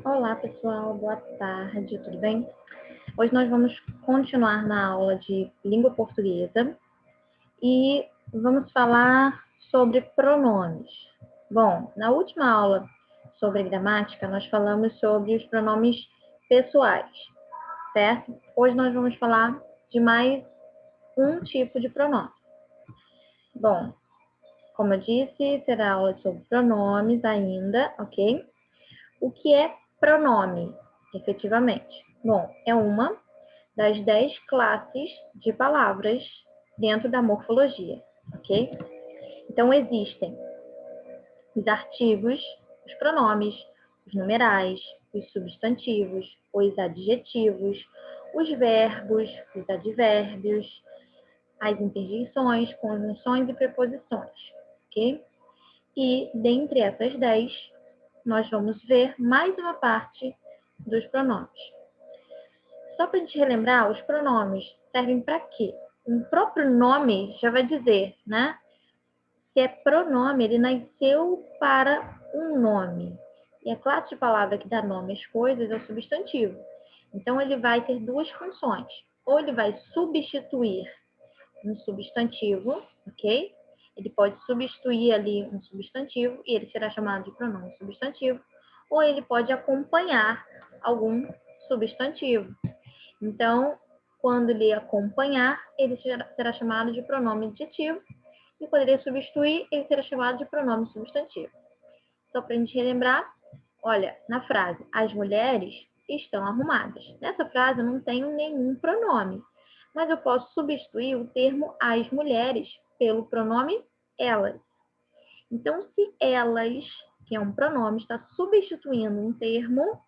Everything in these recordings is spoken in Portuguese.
Olá, pessoal, boa tarde, tudo bem? Hoje nós vamos continuar na aula de língua portuguesa e vamos falar sobre pronomes. Bom, na última aula sobre gramática, nós falamos sobre os pronomes pessoais, certo? Hoje nós vamos falar de mais um tipo de pronome. Bom, como eu disse, será aula sobre pronomes ainda, ok? O que é pronome, efetivamente? Bom, é uma das 10 classes de palavras dentro da morfologia, ok? Então, existem os artigos, os pronomes, os numerais, os substantivos, os adjetivos, os verbos, os advérbios, as interjeições, conjunções e preposições, ok? E, dentre essas 10, nós vamos ver mais uma parte dos pronomes. Só para a gente relembrar, os pronomes servem para quê? O próprio nome já vai dizer, né? Se é pronome, ele nasceu para um nome. E a classe de palavra que dá nome às coisas é o substantivo. Então, ele vai ter duas funções. Ou ele vai substituir um substantivo, ok? Ele pode substituir ali um substantivo e ele será chamado de pronome substantivo. Ou ele pode acompanhar algum substantivo. Então, quando ele acompanhar, ele será chamado de pronome adjetivo. E quando ele substituir, ele será chamado de pronome substantivo. Só para a gente relembrar, olha, na frase, as mulheres estão arrumadas. Nessa frase eu não tenho nenhum pronome, mas eu posso substituir o termo as mulheres pelo pronome elas. Então, se elas, que é um pronome, está substituindo um termo,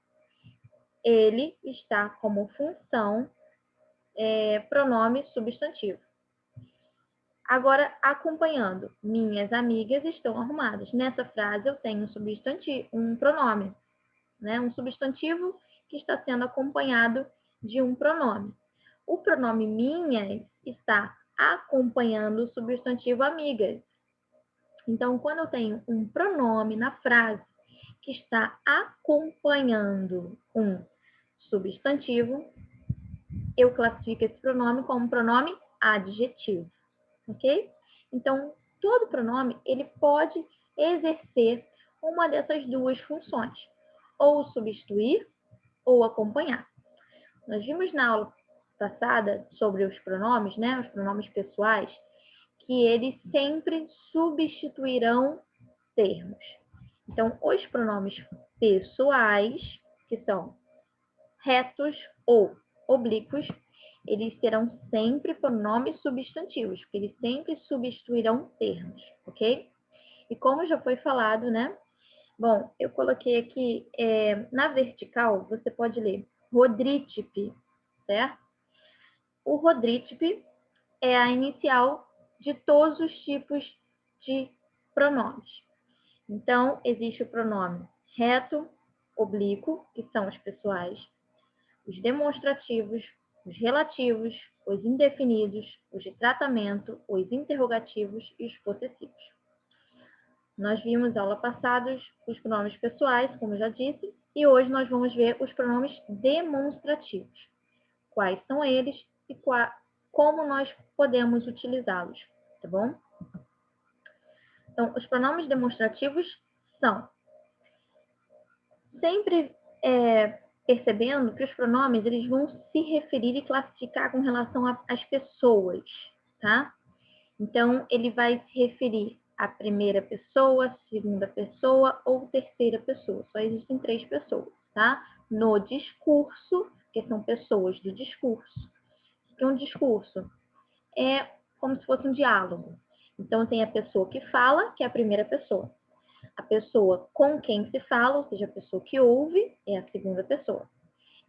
ele está como função pronome substantivo. Agora, acompanhando, minhas amigas estão arrumadas. Nessa frase eu tenho um pronome, né? Um substantivo que está sendo acompanhado de um pronome. O pronome minhas está acompanhando o substantivo amigas. Então, quando eu tenho um pronome na frase que está acompanhando um substantivo, eu classifico esse pronome como pronome adjetivo, ok? Então, todo pronome, ele pode exercer uma dessas duas funções, ou substituir ou acompanhar. Nós vimos na aula passada sobre os pronomes, né, os pronomes pessoais, que eles sempre substituirão termos. Então, os pronomes pessoais, que são retos ou oblíquos, eles serão sempre pronomes substantivos, porque eles sempre substituirão termos, ok? E como já foi falado, né? Bom, eu coloquei aqui, na vertical, você pode ler Rodrítipe, certo? O Rodrítipe é a inicial de todos os tipos de pronomes. Então, existe o pronome reto, oblíquo, que são os pessoais, os demonstrativos, os relativos, os indefinidos, os de tratamento, os interrogativos e os possessivos. Nós vimos aula passada os pronomes pessoais, como eu já disse, e hoje nós vamos ver os pronomes demonstrativos. Quais são eles e como nós podemos utilizá-los, tá bom? Então, os pronomes demonstrativos são sempre percebendo que os pronomes eles vão se referir e classificar com relação às pessoas, tá? Então, ele vai se referir à primeira pessoa, segunda pessoa ou terceira pessoa. Só existem 3 pessoas, tá? No discurso, que são pessoas do discurso. O que é um discurso? É como se fosse um diálogo. Então, tem a pessoa que fala, que é a primeira pessoa. A pessoa com quem se fala, ou seja, a pessoa que ouve, é a segunda pessoa.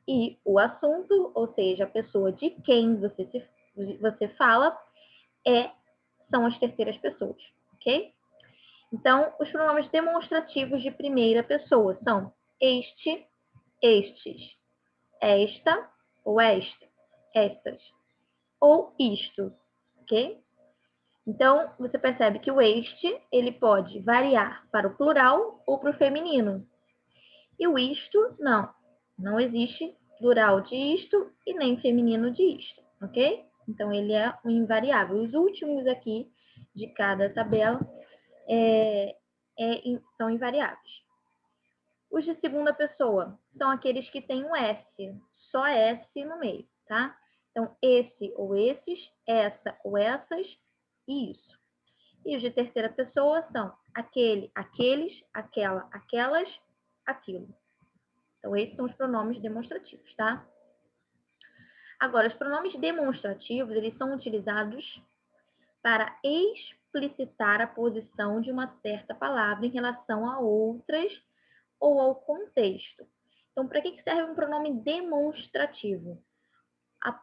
E o assunto, ou seja, a pessoa de quem você fala, são as terceiras pessoas, ok? Então, os pronomes demonstrativos de primeira pessoa são este, estes, esta ou estas, ou isto, ok? Então, você percebe que o este, ele pode variar para o plural ou para o feminino. E o isto, não. Não existe plural de isto e nem feminino de isto, ok? Então, ele é um invariável. Os últimos aqui de cada tabela são invariáveis. Os de segunda pessoa são aqueles que têm um S, só S no meio, tá? Então, esse ou esses, essa ou essas, e isso. E os de terceira pessoa são aquele, aqueles, aquela, aquelas, aquilo. Então, esses são os pronomes demonstrativos, tá? Agora, os pronomes demonstrativos, eles são utilizados para explicitar a posição de uma certa palavra em relação a outras ou ao contexto. Então, para que serve um pronome demonstrativo?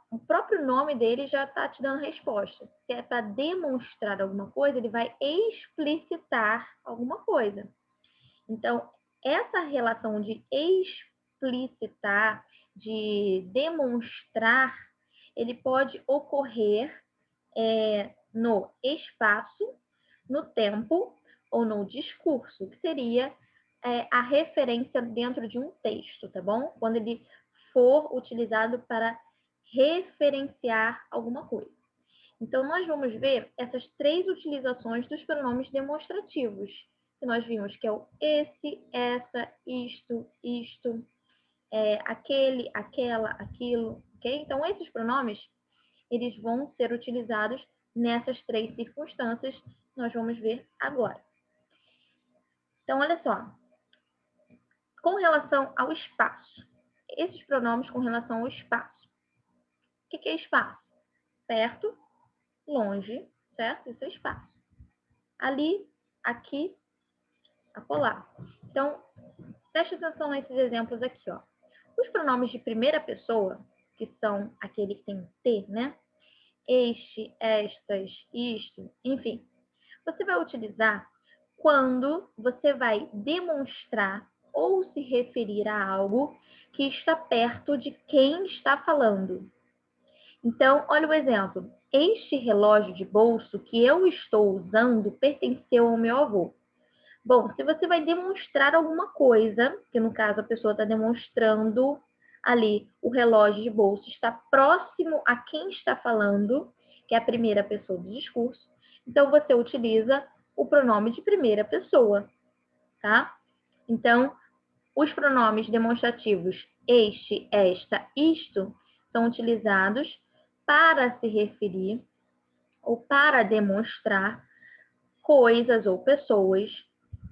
O próprio nome dele já está te dando resposta. Se é para demonstrar alguma coisa, ele vai explicitar alguma coisa. Então, essa relação de explicitar, de demonstrar, ele pode ocorrer no espaço, no tempo ou no discurso, que seria a referência dentro de um texto, tá bom? Quando ele for utilizado para referenciar alguma coisa. Então, nós vamos ver essas três utilizações dos pronomes demonstrativos, que nós vimos que é o esse, essa, isto, aquele, aquela, aquilo, ok? Então, esses pronomes, eles vão ser utilizados nessas três circunstâncias que nós vamos ver agora. Então, olha só. Com relação ao espaço, esses pronomes com relação ao espaço. O que é espaço? Perto, longe, certo? Isso é espaço. Ali, aqui, acolá. Então, preste atenção nesses exemplos aqui, ó. Os pronomes de primeira pessoa, que são aquele que tem T, né? Este, estas, isto, enfim. Você vai utilizar quando você vai demonstrar ou se referir a algo que está perto de quem está falando. Então, olha o exemplo. Este relógio de bolso que eu estou usando pertenceu ao meu avô. Bom, se você vai demonstrar alguma coisa, que no caso a pessoa está demonstrando ali o relógio de bolso, está próximo a quem está falando, que é a primeira pessoa do discurso, então você utiliza o pronome de primeira pessoa, tá? Então, os pronomes demonstrativos este, esta, isto são utilizados para se referir ou para demonstrar coisas ou pessoas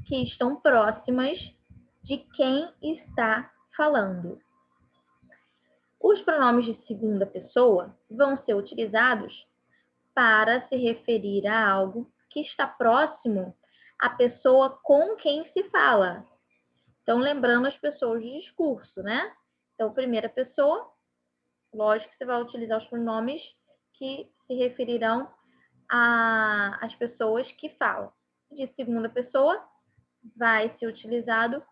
que estão próximas de quem está falando. Os pronomes de segunda pessoa vão ser utilizados para se referir a algo que está próximo à pessoa com quem se fala. Então, lembrando as pessoas de discurso, né? Então, primeira pessoa, lógico que você vai utilizar os pronomes que se referirão às pessoas que falam. De segunda pessoa, vai ser utilizado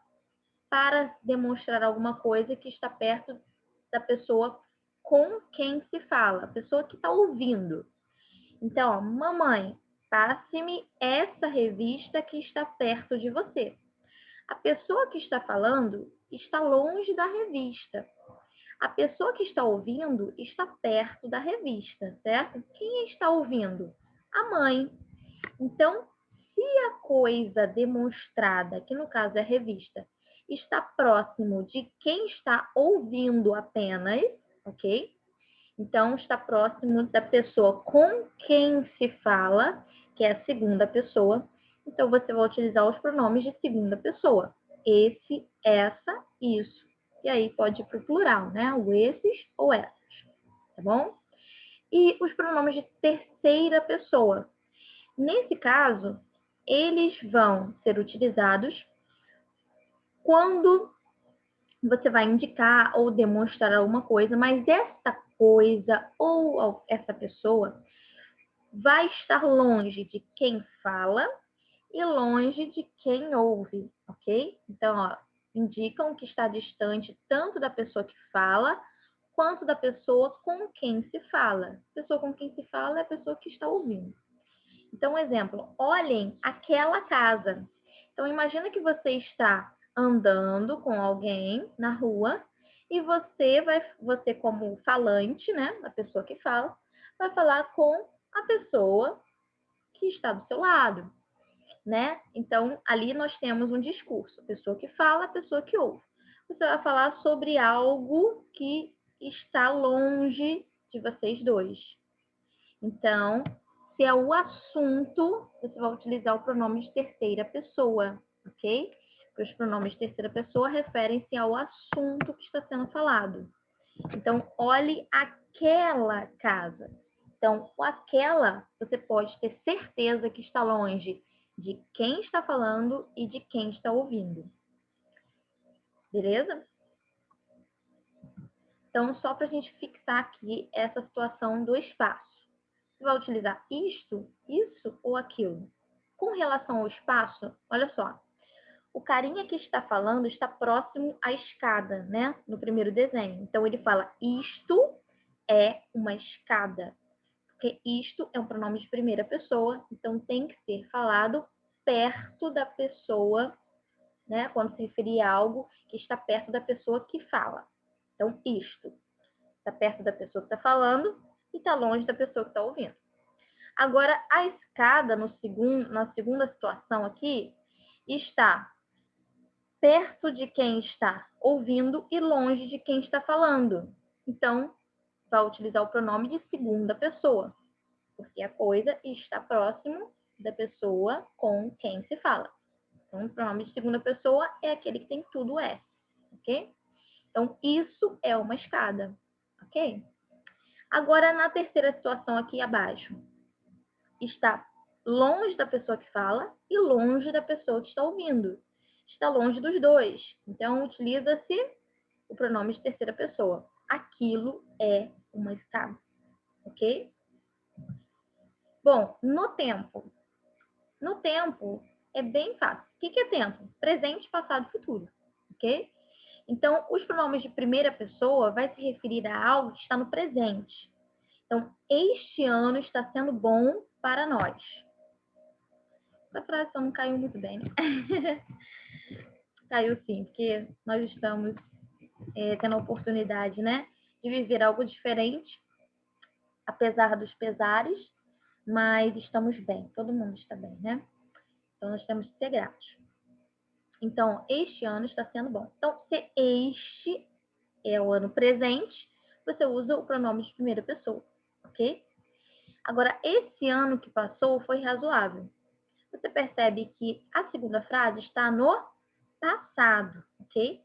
para demonstrar alguma coisa que está perto da pessoa com quem se fala, a pessoa que está ouvindo. Então, ó, mamãe, passe-me essa revista que está perto de você. A pessoa que está falando está longe da revista. A pessoa que está ouvindo está perto da revista, certo? Quem está ouvindo? A mãe. Então, se a coisa demonstrada, que no caso é a revista, está próximo de quem está ouvindo apenas, ok? Então, está próximo da pessoa com quem se fala, que é a segunda pessoa. Então, você vai utilizar os pronomes de segunda pessoa. Esse, essa, isso. E aí pode ir para o plural, né? O esses ou essas, tá bom? E os pronomes de terceira pessoa. Nesse caso, eles vão ser utilizados quando você vai indicar ou demonstrar alguma coisa, mas essa coisa ou essa pessoa vai estar longe de quem fala e longe de quem ouve, ok? Então, ó, indicam que está distante tanto da pessoa que fala quanto da pessoa com quem se fala. A pessoa com quem se fala é a pessoa que está ouvindo. Então, um exemplo, olhem aquela casa. Então, imagina que você está andando com alguém na rua e você como falante, né, a pessoa que fala, vai falar com a pessoa que está do seu lado, né? Então, ali nós temos um discurso, a pessoa que fala, a pessoa que ouve. Você vai falar sobre algo que está longe de vocês dois. Então, se é o assunto, você vai utilizar o pronome de terceira pessoa, ok? Porque os pronomes de terceira pessoa referem-se ao assunto que está sendo falado. Então, olhe aquela casa. Então, o aquela, você pode ter certeza que está longe de quem está falando e de quem está ouvindo. Beleza? Então, só para a gente fixar aqui essa situação do espaço. Você vai utilizar isto, isso ou aquilo. Com relação ao espaço, olha só. O carinha que está falando está próximo à escada, né? No primeiro desenho. Então, ele fala, isto é uma escada. Porque isto é um pronome de primeira pessoa, então tem que ser falado perto da pessoa, né? Quando se referir a algo que está perto da pessoa que fala. Então, isto está perto da pessoa que está falando e está longe da pessoa que está ouvindo. Agora, a escada, na segunda situação aqui, está perto de quem está ouvindo e longe de quem está falando. Então, vai utilizar o pronome de segunda pessoa, porque a coisa está próximo da pessoa com quem se fala. Então, o pronome de segunda pessoa é aquele que tem tudo S, ok? Então, isso é uma escada, ok? Agora, na terceira situação aqui abaixo, está longe da pessoa que fala e longe da pessoa que está ouvindo. Está longe dos dois. Então, utiliza-se o pronome de terceira pessoa. Aquilo é uma escada, ok? Bom, no tempo. No tempo, é bem fácil. O que é tempo? Presente, passado e futuro, ok? Então, os pronomes de primeira pessoa vai se referir a algo que está no presente. Então, este ano está sendo bom para nós. Essa frase só não caiu muito bem, né? Caiu sim, porque nós estamos tendo a oportunidade, né, de viver algo diferente, apesar dos pesares, mas estamos bem, todo mundo está bem, né? Então, nós temos que ser gratos. Então, este ano está sendo bom. Então, se este é o ano presente, você usa o pronome de primeira pessoa, ok? Agora, esse ano que passou foi razoável. Você percebe que a segunda frase está no passado, ok?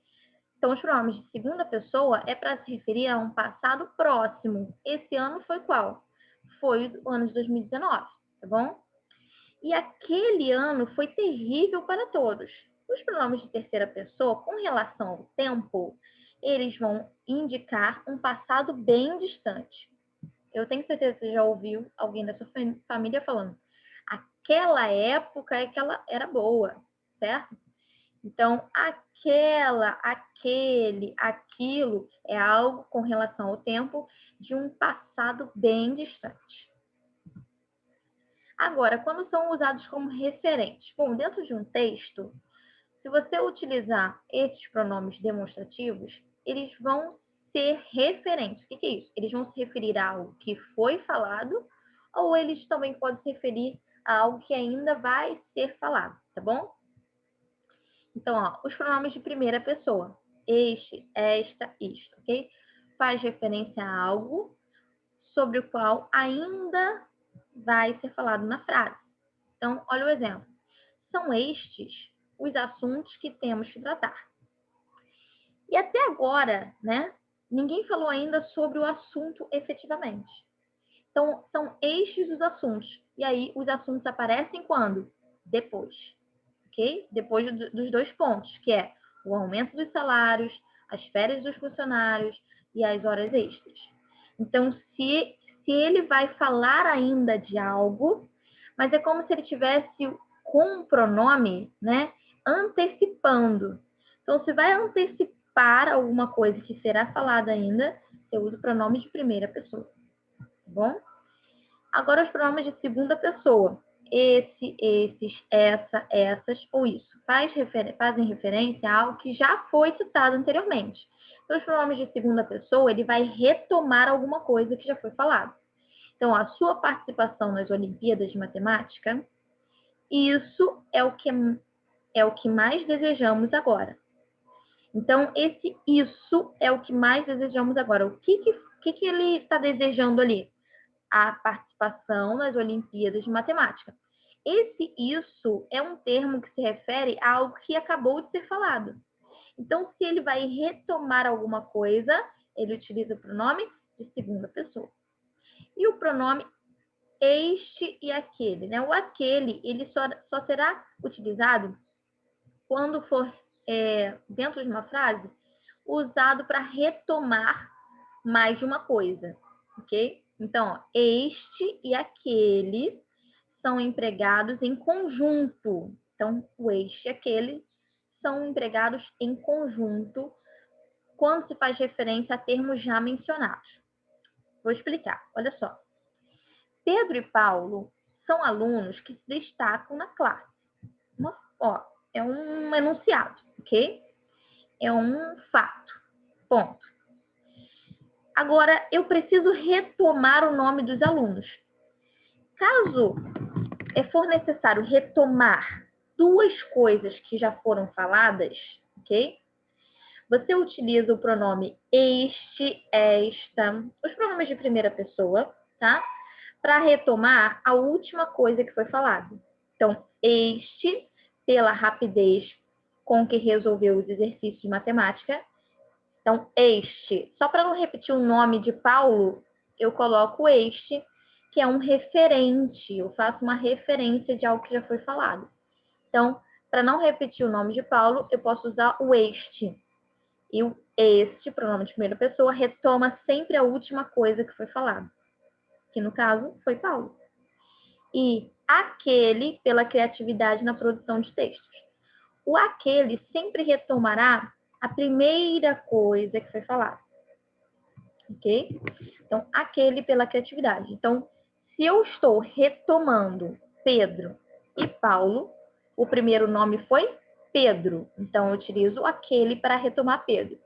Então, os pronomes de segunda pessoa é para se referir a um passado próximo. Esse ano foi qual? Foi o ano de 2019, tá bom? E aquele ano foi terrível para todos. Os pronomes de terceira pessoa, com relação ao tempo, eles vão indicar um passado bem distante. Eu tenho certeza que você já ouviu alguém da sua família falando aquela época é que ela era boa, certo? Então, aquela, aquele, aquilo é algo com relação ao tempo de um passado bem distante. Agora, quando são usados como referentes? Bom, dentro de um texto, se você utilizar esses pronomes demonstrativos, eles vão ser referentes. O que é isso? Eles vão se referir a algo que foi falado, ou eles também podem se referir a algo que ainda vai ser falado, tá bom? Então, ó, os pronomes de primeira pessoa. Este, esta, isto, ok? Faz referência a algo sobre o qual ainda vai ser falado na frase. Então, olha o exemplo. São estes os assuntos que temos que tratar. E até agora, né, ninguém falou ainda sobre o assunto efetivamente. Então, são estes os assuntos. E aí, os assuntos aparecem quando? Depois. Ok? Depois dos dois pontos, que é o aumento dos salários, as férias dos funcionários e as horas extras. Então, se ele vai falar ainda de algo, mas é como se ele tivesse com um pronome, né, antecipando. Então, se vai antecipar alguma coisa que será falada ainda, você usa o pronome de primeira pessoa, tá bom? Agora, os pronomes de segunda pessoa. esse, esses, essa, essas ou isso. Fazem referência a algo que já foi citado anteriormente. Então, os pronomes de segunda pessoa, ele vai retomar alguma coisa que já foi falado. Então, a sua participação nas Olimpíadas de Matemática, isso é o que mais desejamos agora. Então, esse isso é o que mais desejamos agora. O que ele está desejando ali? A participação nas Olimpíadas de Matemática. Esse isso é um termo que se refere a algo que acabou de ser falado. Então, se ele vai retomar alguma coisa, ele utiliza o pronome de segunda pessoa. E o pronome este e aquele, né? O aquele, ele só será utilizado quando for, dentro de uma frase, usado para retomar mais de uma coisa, ok? Então, ó, este e aquele são empregados em conjunto. Então, o este e aquele são empregados em conjunto quando se faz referência a termos já mencionados. Vou explicar, olha só. Pedro e Paulo são alunos que se destacam na classe. É um enunciado, ok? É um fato. Ponto. Agora, eu preciso retomar o nome dos alunos. Caso for necessário retomar duas coisas que já foram faladas, ok? Você utiliza o pronome este, esta, os pronomes de primeira pessoa, tá? Para retomar a última coisa que foi falada. Então, este, pela rapidez com que resolveu os exercícios de matemática. Então, este. Só para não repetir o nome de Paulo, eu coloco este, que é um referente. Eu faço uma referência de algo que já foi falado. Então, para não repetir o nome de Paulo, eu posso usar o este. E o este, pronome de primeira pessoa, retoma sempre a última coisa que foi falada. Que, no caso, foi Paulo. E aquele, pela criatividade na produção de textos. O aquele sempre retomará a primeira coisa que foi falada. Ok? Então, aquele pela criatividade. Então, se eu estou retomando Pedro e Paulo, o primeiro nome foi Pedro. Então, eu utilizo aquele para retomar Pedro.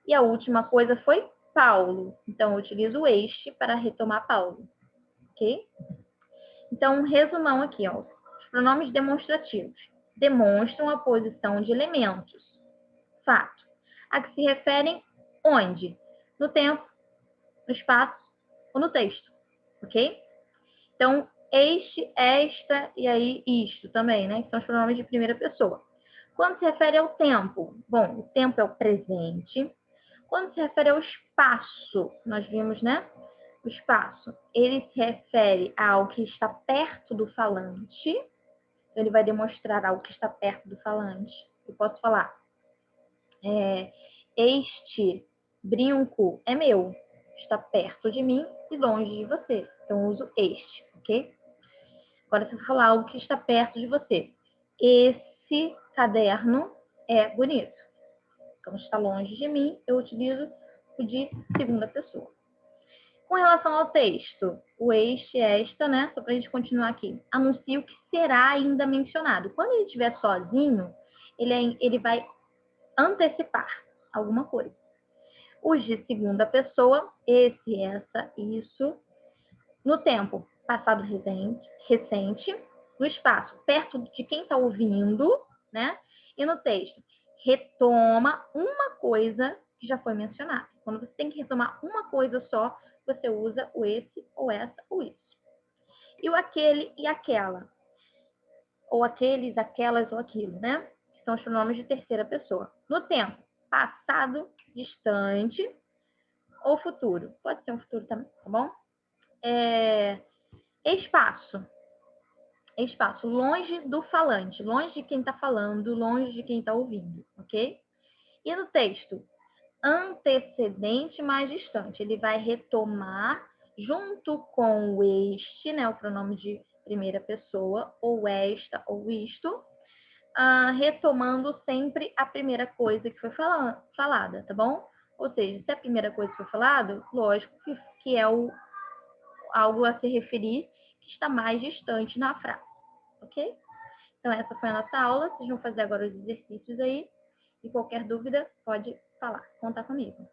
E a última coisa foi Paulo. Então, eu utilizo este para retomar Paulo. Ok? Então, um resumão aqui, ó. Os pronomes demonstrativos demonstram a posição de elementos. Fato. A que se referem onde? No tempo, no espaço ou no texto. Ok? Então, este, esta e aí isto também, né? Que são os pronomes de primeira pessoa. Quando se refere ao tempo? Bom, o tempo é o presente. Quando se refere ao espaço, nós vimos, né? O espaço, ele se refere a algo que está perto do falante. Ele vai demonstrar algo que está perto do falante. Eu posso falar, este brinco é meu, está perto de mim e longe de você. Então, eu uso este, ok? Agora, se eu falar algo que está perto de você, esse caderno é bonito. Então, está longe de mim, eu utilizo o de segunda pessoa. Com relação ao texto, o este, esta, né? Só para a gente continuar aqui. Anuncia o que será ainda mencionado. Quando ele estiver sozinho, ele vai antecipar alguma coisa. Os de segunda pessoa, esse, essa, isso. No tempo, passado recente. No espaço, perto de quem está ouvindo, né? E no texto, retoma uma coisa que já foi mencionada. Quando você tem que retomar uma coisa só, você usa o esse, ou essa, ou isso. E o aquele e aquela. Ou aqueles, aquelas ou aquilo, né? Que são os pronomes de terceira pessoa. No tempo, passado, distante ou futuro. Pode ser um futuro também, tá bom? Espaço. Espaço, longe do falante, longe de quem está falando, longe de quem está ouvindo, ok? E no texto, antecedente mais distante. Ele vai retomar junto com o este, né, o pronome de primeira pessoa, ou esta, ou isto, retomando sempre a primeira coisa que foi falada, tá bom? Ou seja, se a primeira coisa foi falada, lógico que é algo a se referir que está mais distante na frase. ok? Então, essa foi a nossa aula. Vocês vão fazer agora os exercícios aí. E qualquer dúvida, pode falar, contar comigo.